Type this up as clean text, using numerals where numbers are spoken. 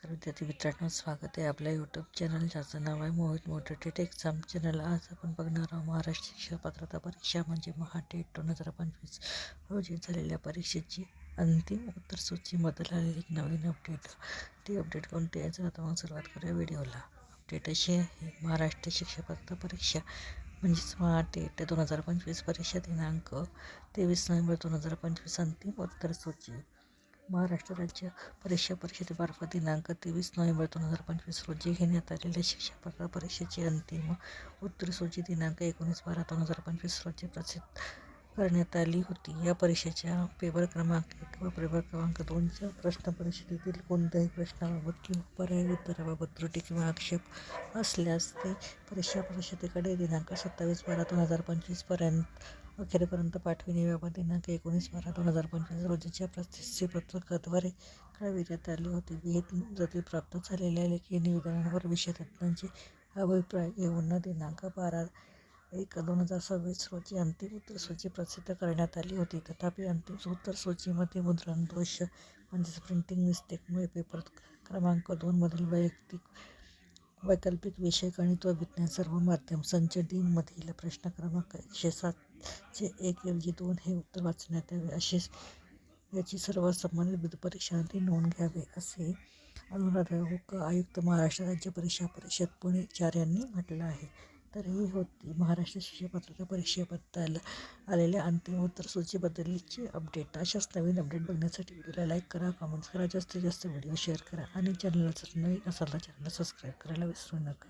नमस्कार विद्यार्थी मित्रांनो, स्वागत आहे आपल्या यूट्यूब चॅनल ज्याचं नाव आहे मोहित मोटिवेटेड एक्झाम चॅनल. आज आपण बघणार आहोत महाराष्ट्र शिक्षक पात्रता परीक्षा म्हणजे महाटेट 2025 रोजी झालेल्या परीक्षेची अंतिम उत्तर सूचीमध्ये आलेली एक नवीन अपडेट. ती अपडेट कोणती आहे जर आता मग सुरुवात करूया व्हिडिओला. अपडेट अशी आहे, महाराष्ट्र शिक्षक पात्रता परीक्षा म्हणजेच महाटेट 2025 परीक्षा दिनांक 23 नोव्हेंबर 2025 अंतिम उत्तर सूची. महाराष्ट्र राज्य परीक्षा परिषदेमार्फत दिनांक 23 नोव्हेंबर 2025 रोजी घेण्यात आलेल्या शिक्षक पात्रता परीक्षेची अंतिम उत्तरसूची दिनांक 19/12/2025 रोजी प्रसिद्ध करण्यात आली होती. या परीक्षेच्या पेपर क्रमांक 1 व पेपर क्रमांक 2च्या प्रश्न परिषदेतील कोणत्याही प्रश्नाबाबत किंवा पर्यायी उत्तराबाबत त्रुटी किंवा आक्षेप असल्यास ते परीक्षा परिषदेकडे दिनांक 27/12/2025 अखेरपर्यंत पाठविण्याबाबत दिनांक 19/12/2025 रोजीच्या प्रसिद्धीपत्रकाद्वारे कळविण्यात आली होती. विहित जती प्राप्त झालेल्या लेखी निवेदनांवर विषय तज्ज्ञांचे अभिप्राय घेऊन दिनांक 12/1/2026 रोजी अंतिम उत्तरसूची प्रसिद्ध करण्यात आली होती. तथापि अंतिम उत्तरसूचीमध्ये मुद्रण दोष म्हणजेच प्रिंटिंग मिस्टेकमुळे पेपर क्रमांक 2 मधील वैकल्पिक विषय गणित व विज्ञान सर्व माध्यम संच D मधील प्रश्न क्रमांक 107 1 ऐवजी 2 हे उत्तर वाचण्यात यावे याची सर्व संबंधित परीक्षार्थी नोंद घ्यावी, असे अनुराधायक आयुक्त महाराष्ट्र राज्य परीक्षा परिषद पुणे 4 यांनी म्हटलं आहे. तर ही होती महाराष्ट्र शिक्षक पात्रता परीक्षेबद्दल आलेल्या अंतिम उत्तरसूचीबद्दलची अपडेट. अशाच नवीन अपडेट बघण्यासाठी व्हिडिओला लाईक करा, कमेंट्स करा, जास्तीत जास्त व्हिडिओ शेअर करा आणि चॅनलला जर नवीन असाल तर चॅनलला सबस्क्राईब करायला विसरू नका.